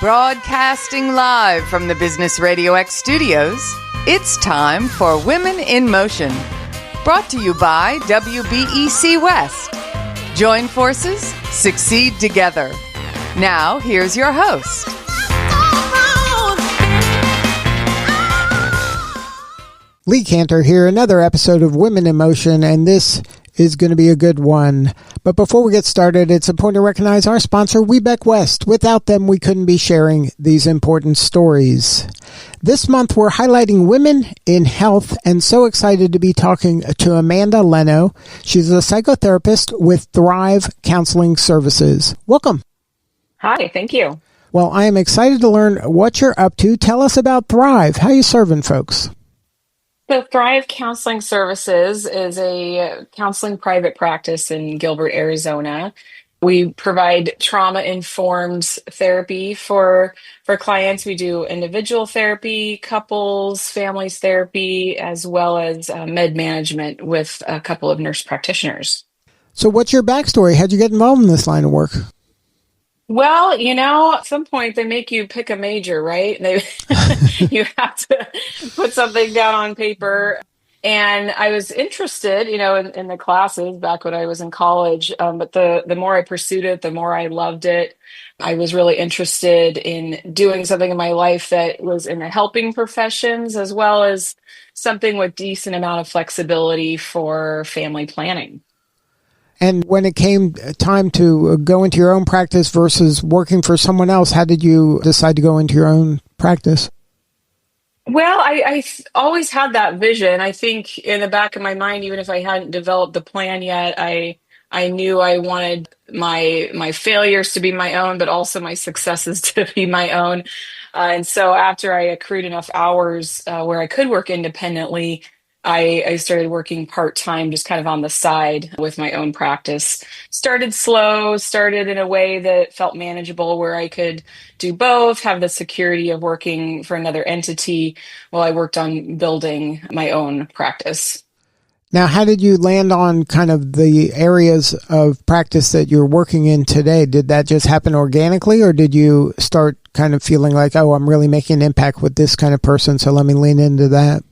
Broadcasting live from the Business RadioX studios, it's time for Women in Motion. Brought to you by WBEC West. Join forces, succeed together. Now, here's your host. Lee Kantor here, another episode of Women in Motion, and this is going to be a good one. But before we get started, it's important to recognize our sponsor, Webeck West. Without them, we couldn't be sharing these important stories. This month, we're highlighting women in health, and so excited to be talking to Amanda Leno. She's a psychotherapist with Thrive Counseling Services. Welcome. Hi, thank you. Well, I am excited to learn what you're up to. Tell us about Thrive. How are you serving folks? So Thrive Counseling Services is a counseling private practice in Gilbert, Arizona. We provide trauma-informed therapy for clients. We do individual therapy, couples, families therapy, as well as med management with a couple of nurse practitioners. So what's your backstory? How'd you get involved in this line of work? Well, at some point they make you pick a major, right? You have to put something down on paper. And I was interested, in the classes back when I was in college. But the more I pursued it, the more I loved it. I was really interested in doing something in my life that was in the helping professions, as well as something with decent amount of flexibility for family planning. And when it came time to go into your own practice versus working for someone else, how did you decide to go into your own practice? Well, I always had that vision. I think in the back of my mind, even if I hadn't developed the plan yet, I knew I wanted my failures to be my own, but also my successes to be my own. And so after I accrued enough hours where I could work independently, I started working part-time, just kind of on the side with my own practice. Started slow, started in a way that felt manageable, where I could do both, have the security of working for another entity while I worked on building my own practice. Now, how did you land on kind of the areas of practice that you're working in today? Did that just happen organically, or did you start kind of feeling like, oh, I'm really making an impact with this kind of person, so let me lean into that?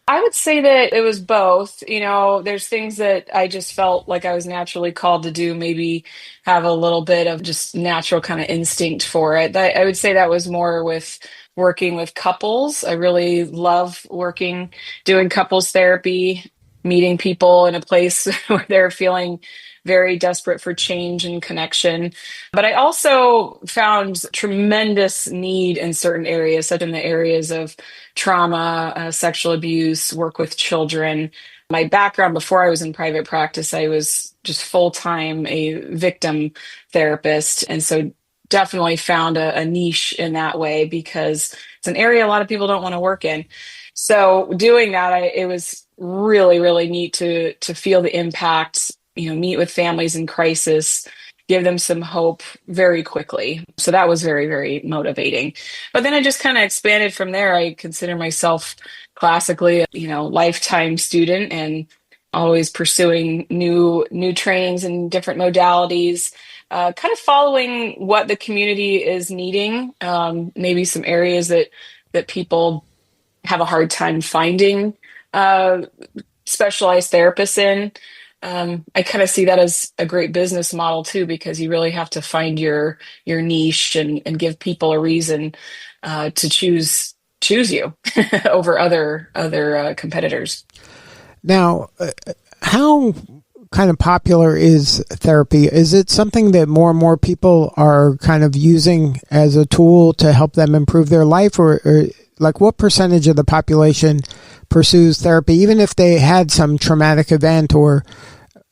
I would say that it was both. There's things that I just felt like I was naturally called to do, maybe have a little bit of just natural kind of instinct for it. I would say that was more with working with couples. I really love doing couples therapy, meeting people in a place where they're feeling very desperate for change and connection. But I also found tremendous need in certain areas, such in the areas of trauma, sexual abuse, work with children. My background before I was in private practice, I was just full-time a victim therapist. And so definitely found a niche in that way, because it's an area a lot of people don't want to work in. So doing that, it was really, really neat to feel the impact, meet with families in crisis, give them some hope very quickly. So that was very, very motivating. But then I just kind of expanded from there. I consider myself classically, lifetime student, and always pursuing new trainings and different modalities, kind of following what the community is needing, maybe some areas that people have a hard time finding specialized therapists in. I kind of see that as a great business model too, because you really have to find your niche and give people a reason to choose you over other competitors. Now, how kind of popular is therapy? Is it something that more and more people are kind of using as a tool to help them improve their life, or like what percentage of the population pursues therapy, even if they had some traumatic event, or,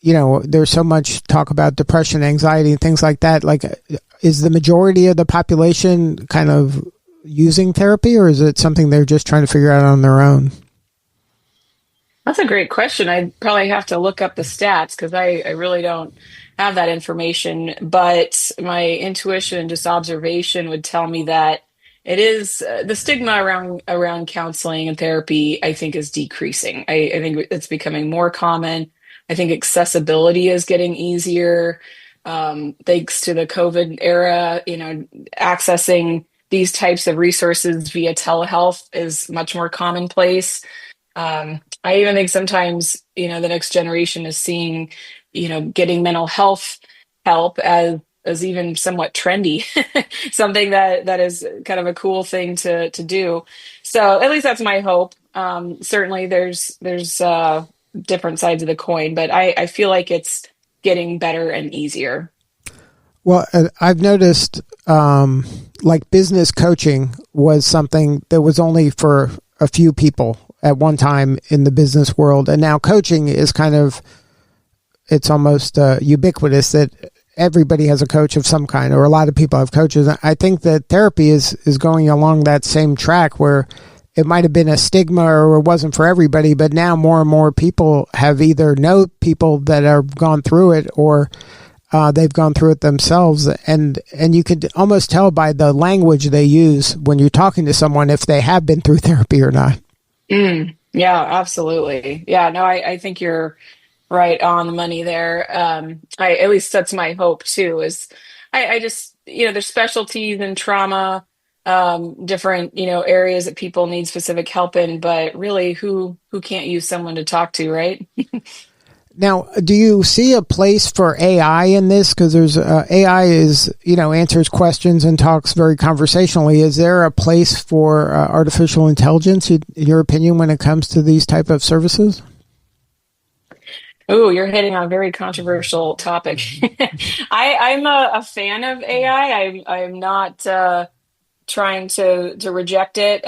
there's so much talk about depression, anxiety, and things like that. Like, is the majority of the population kind of using therapy, or is it something they're just trying to figure out on their own? That's a great question. I'd probably have to look up the stats, because I really don't have that information. But my intuition and just observation would tell me that it is the stigma around counseling and therapy, I think, is decreasing. I think it's becoming more common. I think accessibility is getting easier. thanks to the COVID era, accessing these types of resources via telehealth is much more commonplace. I even think sometimes, the next generation is seeing, getting mental health help as even somewhat trendy, something that is kind of a cool thing to do. So at least that's my hope. Certainly there's different sides of the coin, but I feel like it's getting better and easier. Well, I've noticed like business coaching was something that was only for a few people at one time in the business world. And now coaching is it's almost ubiquitous that everybody has a coach of some kind, or a lot of people have coaches. I think that therapy is going along that same track where it might have been a stigma or it wasn't for everybody, but now more and more people have either know people that have gone through it or they've gone through it themselves. And you could almost tell by the language they use when you're talking to someone if they have been through therapy or not. Yeah, absolutely. Yeah, no, I think you're right on the money there. At least that's my hope too, is I just, there's specialties in trauma, different, areas that people need specific help in, but really who can't use someone to talk to, right? Now, do you see a place for AI in this? Because there's AI is, answers questions and talks very conversationally. Is there a place for artificial intelligence, in your opinion, when it comes to these type of services? Oh, you're hitting on a very controversial topic. I'm a fan of AI. I'm not trying to reject it.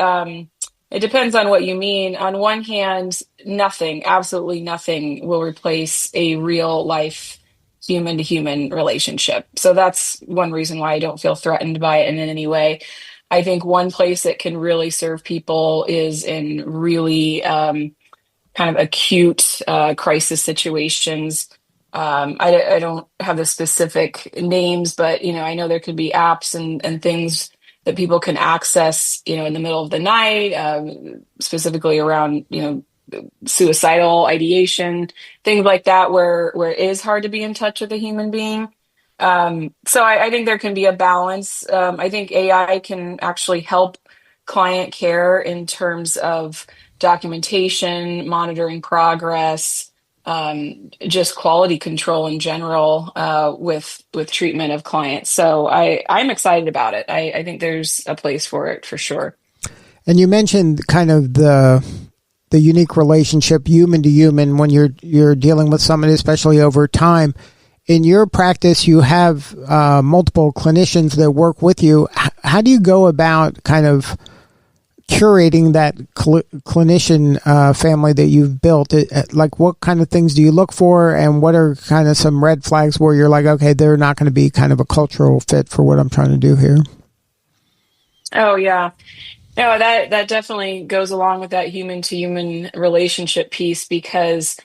It depends on what you mean. On one hand, nothing, absolutely nothing will replace a real life human to human relationship. So that's one reason why I don't feel threatened by it in any way. I think one place that can really serve people is in really kind of acute crisis situations. I don't have the specific names, but I know there could be apps and things that people can access, in the middle of the night, specifically around, suicidal ideation, things like that, where it is hard to be in touch with a human being. So I think there can be a balance. I think AI can actually help client care in terms of documentation, monitoring progress, just quality control in general, with treatment of clients. So I'm excited about it. I think there's a place for it for sure. And you mentioned kind of the unique relationship, human to human, when you're dealing with somebody, especially over time. In your practice, you have multiple clinicians that work with you. How do you go about kind of curating that clinician family that you've built? Like, what kind of things do you look for, and what are kind of some red flags where you're like, okay, they're not going to be kind of a cultural fit for what I'm trying to do here? Oh, yeah. No, that definitely goes along with that human to human relationship piece, because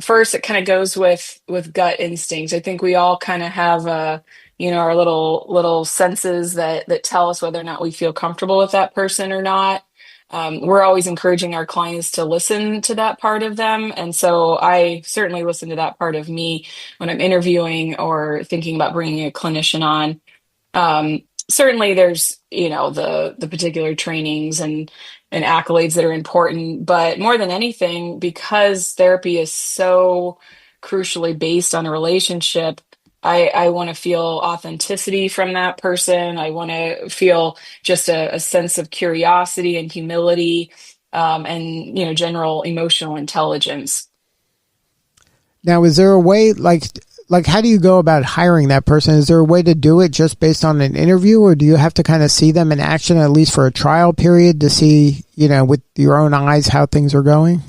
first it kind of goes with gut instincts. I think we all kind of have our little senses that tell us whether or not we feel comfortable with that person or not. We're always encouraging our clients to listen to that part of them, and so I certainly listen to that part of me when I'm interviewing or thinking about bringing a clinician on. Certainly there's, the particular trainings and accolades that are important, but more than anything, because therapy is so crucially based on a relationship, I want to feel authenticity from that person. I want to feel just a sense of curiosity and humility, and, general emotional intelligence. Now, is there a way, like how do you go about hiring that person? Is there a way to do it just based on an interview, or do you have to kind of see them in action, at least for a trial period, to see, with your own eyes how things are going?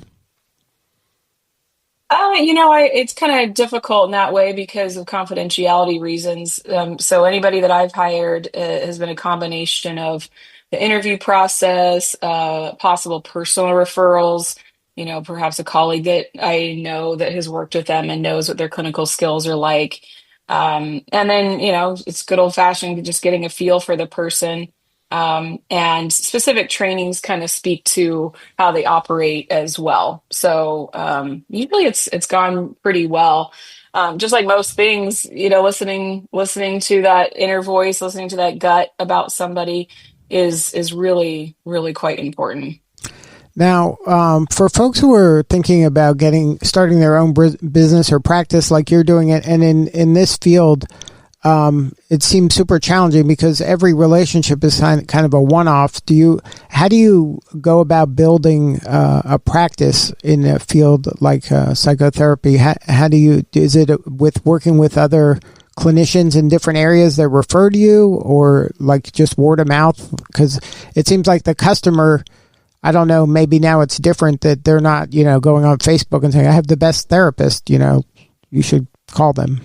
It's kind of difficult in that way because of confidentiality reasons. So anybody that I've hired has been a combination of the interview process, possible personal referrals, perhaps a colleague that I know that has worked with them and knows what their clinical skills are like. And then, it's good old fashioned just getting a feel for the person. And specific trainings kind of speak to how they operate as well. So usually it's gone pretty well. Just like most things, listening to that inner voice, listening to that gut about somebody is really, really quite important. Now, for folks who are thinking about starting their own business or practice like you're doing it, and in this field, it seems super challenging because every relationship is kind of a one-off. How do you go about building a practice in a field like psychotherapy? Is it with working with other clinicians in different areas that refer to you, or like just word of mouth? Because it seems like the customer, I don't know, maybe now it's different, that they're not, going on Facebook and saying, I have the best therapist, you should call them.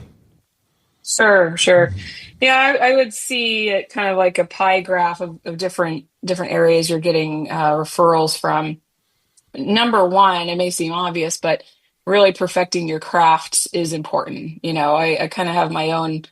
Sure. Yeah, I would see it kind of like a pie graph of different areas you're getting referrals from. Number one, it may seem obvious, but really perfecting your craft is important. I kind of have my own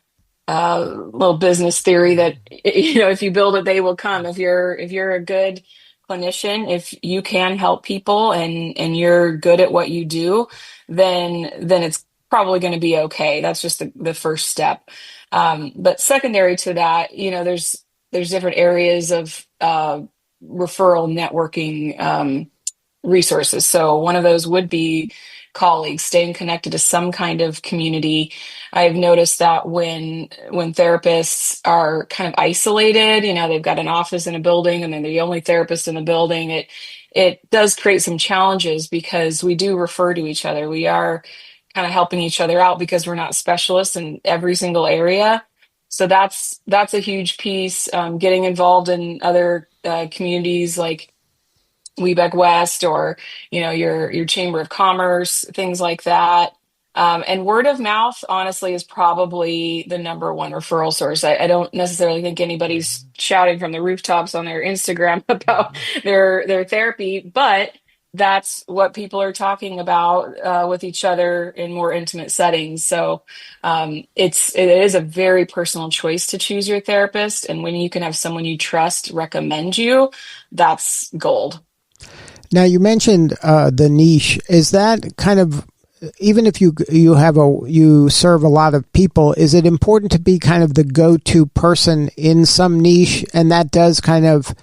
little business theory that if you build it, they will come. If you're a good clinician, if you can help people and you're good at what you do, then it's probably going to be okay. That's just the first step. But secondary to that, there's different areas of referral networking resources. So one of those would be colleagues, staying connected to some kind of community. I've noticed that when therapists are kind of isolated, they've got an office in a building and then they're the only therapist in the building, it does create some challenges because we do refer to each other. We are kind of helping each other out because we're not specialists in every single area. So that's a huge piece. Getting involved in other communities like Weebeck West or your Chamber of Commerce, things like that. And word of mouth, honestly, is probably the number one referral source. I don't necessarily think anybody's shouting from the rooftops on their Instagram about their therapy, but that's what people are talking about with each other in more intimate settings. So it is a very personal choice to choose your therapist, and when you can have someone you trust recommend you, that's gold. Now, you mentioned the niche. Is that kind of, even if you serve a lot of people, is it important to be kind of the go-to person in some niche, and that does kind of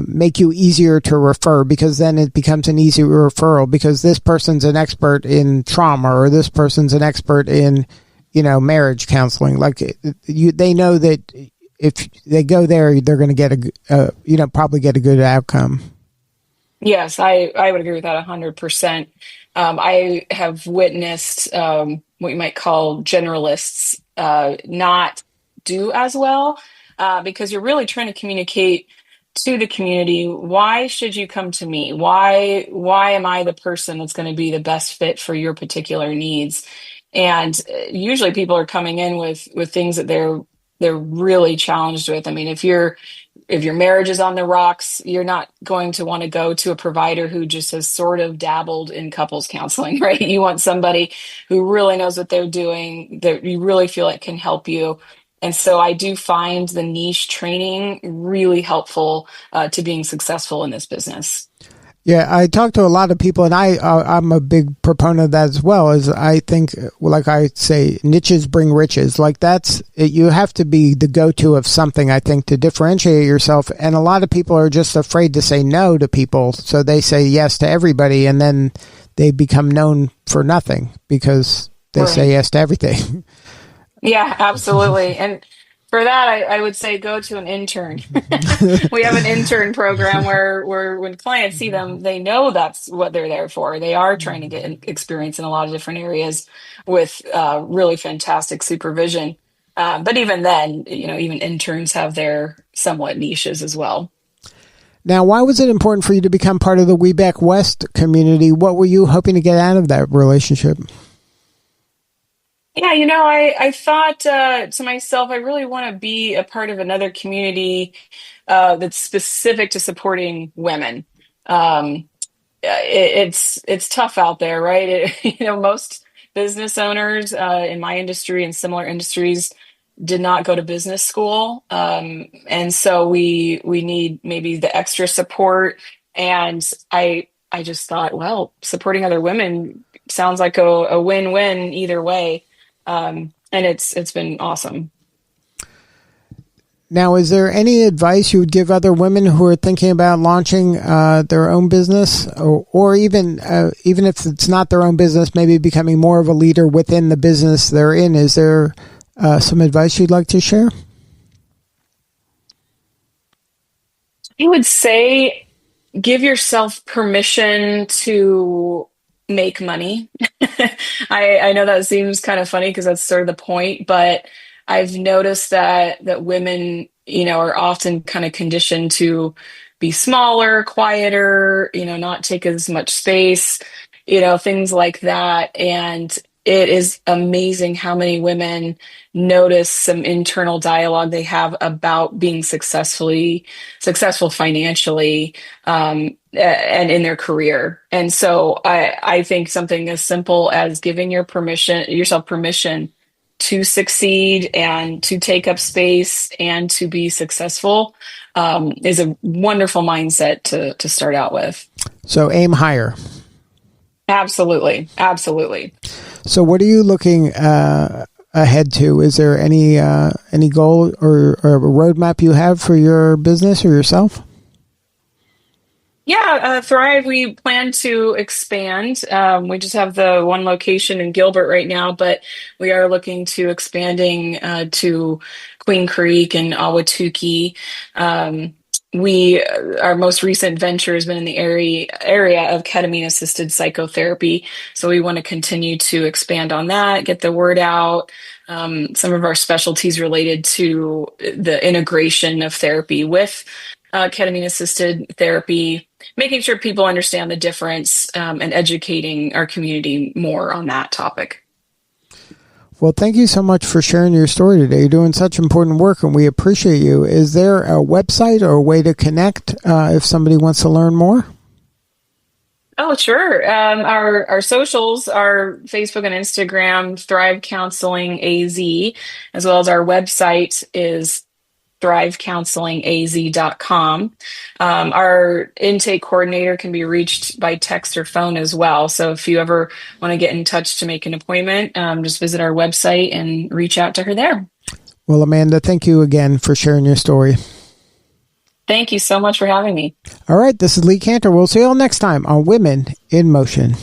make you easier to refer, because then it becomes an easy referral because this person's an expert in trauma or this person's an expert in marriage counseling. Like they know that if they go there, they're going to get probably get a good outcome. Yes, I would agree with that 100%. I have witnessed what you might call generalists not do as well because you're really trying to communicate to the community. Why should you come to me? Why am I the person that's going to be the best fit for your particular needs? And usually people are coming in with things that they're really challenged with. I mean, if your marriage is on the rocks, you're not going to want to go to a provider who just has sort of dabbled in couples counseling, right? You want somebody who really knows what they're doing, that you really feel like can help you. And so I do find the niche training really helpful to being successful in this business. Yeah, I talk to a lot of people, and I'm a big proponent of that as well. As I think, like I say, niches bring riches. Like you have to be the go-to of something, I think, to differentiate yourself. And a lot of people are just afraid to say no to people, so they say yes to everybody, and then they become known for nothing because they say yes to everything. Yeah, absolutely. And for that, I would say go to an intern. We have an intern program where when clients see them, they know that's what they're there for. They are trying to get experience in a lot of different areas with really fantastic supervision. But even then, even interns have their somewhat niches as well. Now, why was it important for you to become part of the Weebeck West community? What were you hoping to get out of that relationship? Yeah, I thought to myself, I really want to be a part of another community that's specific to supporting women. It's tough out there, right? Most business owners in my industry and similar industries did not go to business school. And so we need maybe the extra support. And I just thought, well, supporting other women sounds like a win-win either way. And it's been awesome. Now, is there any advice you would give other women who are thinking about launching their own business, or even if it's not their own business, maybe becoming more of a leader within the business they're in? Is there some advice you'd like to share? I would say give yourself permission to make money. I know that seems kind of funny because that's sort of the point, but I've noticed that women, are often kind of conditioned to be smaller, quieter, not take as much space, things like that. And it is amazing how many women notice some internal dialogue they have about being successful financially, and in their career. And so I think something as simple as giving yourself permission to succeed and to take up space and to be successful is a wonderful mindset to start out with. So aim higher. Absolutely. Absolutely. So what are you looking ahead to? Is there any goal or a roadmap you have for your business or yourself? Yeah, Thrive, we plan to expand. We just have the one location in Gilbert right now, but we are looking to expanding to Queen Creek and Ahwatukee. Our most recent venture has been in the area of ketamine-assisted psychotherapy. So we want to continue to expand on that, get the word out. Some of our specialties related to the integration of therapy with ketamine-assisted therapy, making sure people understand the difference, and educating our community more on that topic. Well, thank you so much for sharing your story today. You're doing such important work, and we appreciate you. Is there a website or a way to connect if somebody wants to learn more? Oh, sure. Our socials are Facebook and Instagram, Thrive Counseling AZ, as well as our website is thrivecounselingaz.com. Our intake coordinator can be reached by text or phone as well. So if you ever want to get in touch to make an appointment, just visit our website and reach out to her there. Well, Amanda, thank you again for sharing your story. Thank you so much for having me. All right, this is Lee Kantor. We'll see you all next time on Women in Motion.